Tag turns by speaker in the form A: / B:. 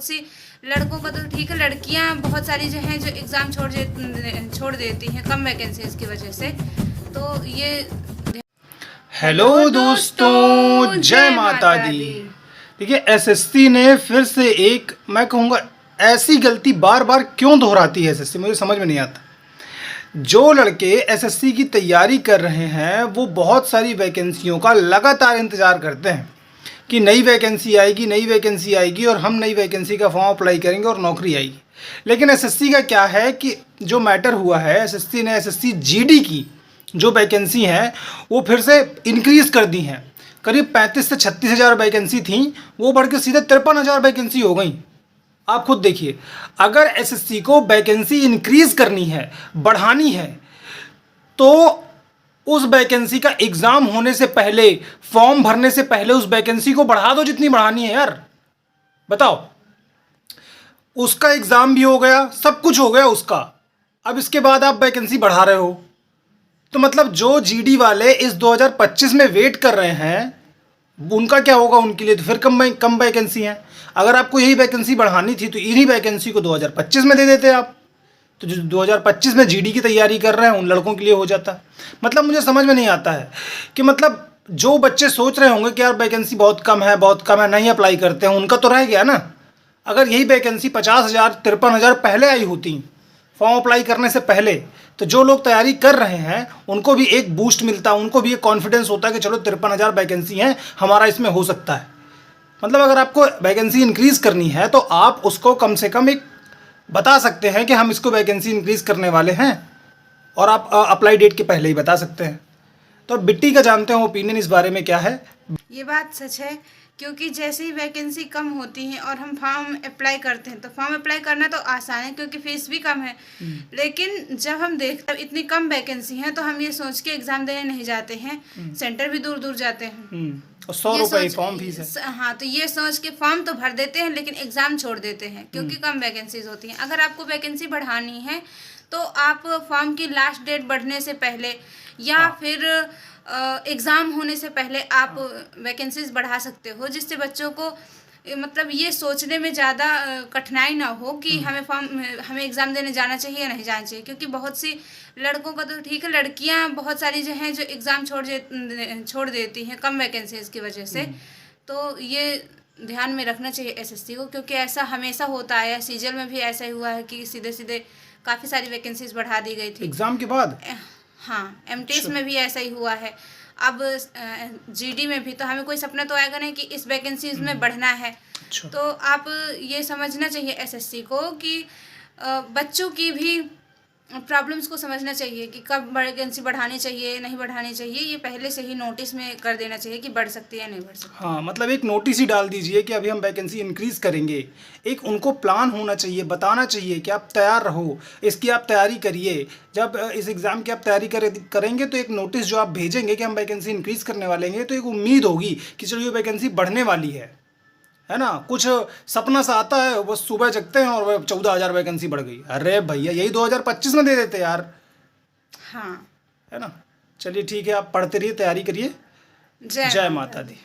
A: बहुत सी लड़कों का तो ठीक है, लड़कियां बहुत सारी जो हैं जो एग्ज़ाम छोड़ देती हैं कम वैकेंसीज की वजह से। तो ये
B: हेलो दोस्तों, जय माता दी। देखिए, एसएससी ने फिर से एक, मैं कहूँगा, ऐसी गलती बार बार क्यों दोहराती है एसएससी, मुझे समझ में नहीं आता। जो लड़के एसएससी की तैयारी कर रहे हैं वो बहुत सारी वैकेंसियों का लगातार इंतज़ार करते हैं कि नई वैकेंसी आएगी, नई वैकेंसी आएगी और हम नई वैकेंसी का फॉर्म अप्लाई करेंगे और नौकरी आएगी। लेकिन एसएससी का क्या है कि जो मैटर हुआ है, एसएससी ने एसएससी जीडी की जो वैकेंसी हैं वो फिर से इंक्रीज़ कर दी हैं। करीब 35 से 36 हज़ार वैकेंसी थी, वो बढ़ के सीधे 53 हज़ार वैकेंसी हो गई। आप खुद देखिए, अगर एसएससी को वैकेंसी इंक्रीज़ करनी है, बढ़ानी है, तो उस वैकेंसी का एग्ज़ाम होने से पहले, फॉर्म भरने से पहले उस वैकेंसी को बढ़ा दो जितनी बढ़ानी है यार। बताओ, उसका एग्ज़ाम भी हो गया, सब कुछ हो गया उसका, अब इसके बाद आप वैकेंसी बढ़ा रहे हो। तो मतलब जो जीडी वाले इस 2025 में वेट कर रहे हैं उनका क्या होगा? उनके लिए तो फिर कम वैकेंसी हैं। अगर आपको यही वैकेंसी बढ़ानी थी तो इन्हीं वैकेंसी को 2025 में दे देते आप, तो जो 2025 में जीडी की तैयारी कर रहे हैं उन लड़कों के लिए हो जाता। मतलब मुझे समझ में नहीं आता है कि मतलब जो बच्चे सोच रहे होंगे कि यार वैकेंसी बहुत कम है, नहीं अप्लाई करते हैं, उनका तो रह गया ना। अगर यही वैकेंसी 50,000 53,000 पहले आई होती फॉर्म अप्लाई करने से पहले, तो जो लोग तैयारी कर रहे हैं उनको भी एक बूस्ट मिलता, उनको भी एक कॉन्फिडेंस होता कि चलो 53,000 वैकेंसी हैं, हमारा इसमें हो सकता है। मतलब अगर आपको वैकेंसी इंक्रीज़ करनी है तो आप उसको कम से कम एक बता सकते हैं कि हम इसको वैकेंसी इंक्रीज़ करने वाले हैं, और आप अप्लाई डेट के पहले ही बता सकते हैं। तो बिट्टी का जानते हो ओपिनियन इस बारे में क्या है?
A: ये बात सच है, क्योंकि जैसे ही वैकेंसी कम होती है और हम फॉर्म अप्लाई करते हैं तो फॉर्म अप्लाई करना तो आसान है क्योंकि फीस भी कम है। लेकिन जब हम देखते हैं इतनी कम वैकेंसी है तो हम ये सोच के एग्ज़ाम देने नहीं जाते हैं, सेंटर भी दूर दूर जाते हैं
B: और 100 रुपये फॉर्म फीस है।
A: हाँ, तो ये सोच के फॉर्म तो भर देते हैं लेकिन एग्ज़ाम छोड़ देते हैं क्योंकि कम वैकेंसीज होती हैं। अगर आपको वैकेंसी बढ़ानी है तो आप फॉर्म की लास्ट डेट बढ़ने से पहले या फिर एग्ज़ाम होने से पहले आप वैकेंसीज बढ़ा सकते हो, जिससे बच्चों को मतलब ये सोचने में ज़्यादा कठिनाई ना हो कि हमें एग्ज़ाम देने जाना चाहिए या नहीं जाना चाहिए। क्योंकि बहुत सी लड़कों का तो ठीक है, लड़कियां बहुत सारी जो हैं जो एग्ज़ाम छोड़ देती हैं कम वैकेंसीज की वजह से। तो ये ध्यान में रखना चाहिए एसएससी को, क्योंकि ऐसा हमेशा होता है। सीजल में भी ऐसा ही हुआ है कि सीधे सीधे काफ़ी सारी वैकेंसीज बढ़ा दी गई थी
B: एग्ज़ाम के बाद।
A: हाँ, एमटीएस में भी ऐसा ही हुआ है। अब जीडी में भी तो हमें कोई सपना तो आएगा नहीं कि इस वैकेंसीज में बढ़ना है। तो आप ये समझना चाहिए एसएससी को कि बच्चों की भी प्रॉब्लम्स को समझना चाहिए कि कब वैकेंसी बढ़ानी चाहिए, नहीं बढ़ानी चाहिए। ये पहले से ही नोटिस में कर देना चाहिए कि बढ़ सकती है या नहीं बढ़ सकती।
B: हाँ, मतलब एक नोटिस ही डाल दीजिए कि अभी हम वैकेंसी इंक्रीज़ करेंगे। एक उनको प्लान होना चाहिए, बताना चाहिए कि आप तैयार रहो, इसकी आप तैयारी करिए। जब इस एग्ज़ाम की आप तैयारी करेंगे तो एक नोटिस जो आप भेजेंगे कि हम वैकेंसी इंक्रीज़ करने वाले हैं, तो एक उम्मीद होगी कि चलो ये वैकेंसी बढ़ने वाली है ना। कुछ सपना सा आता है, बस सुबह जगते हैं और 14,000 वैकेंसी बढ़ गई। अरे भैया, यही 2025 में दे देते यार।
A: हाँ,
B: है ना। चलिए ठीक है, आप पढ़ते रहिए, तैयारी करिए। जय माता दी।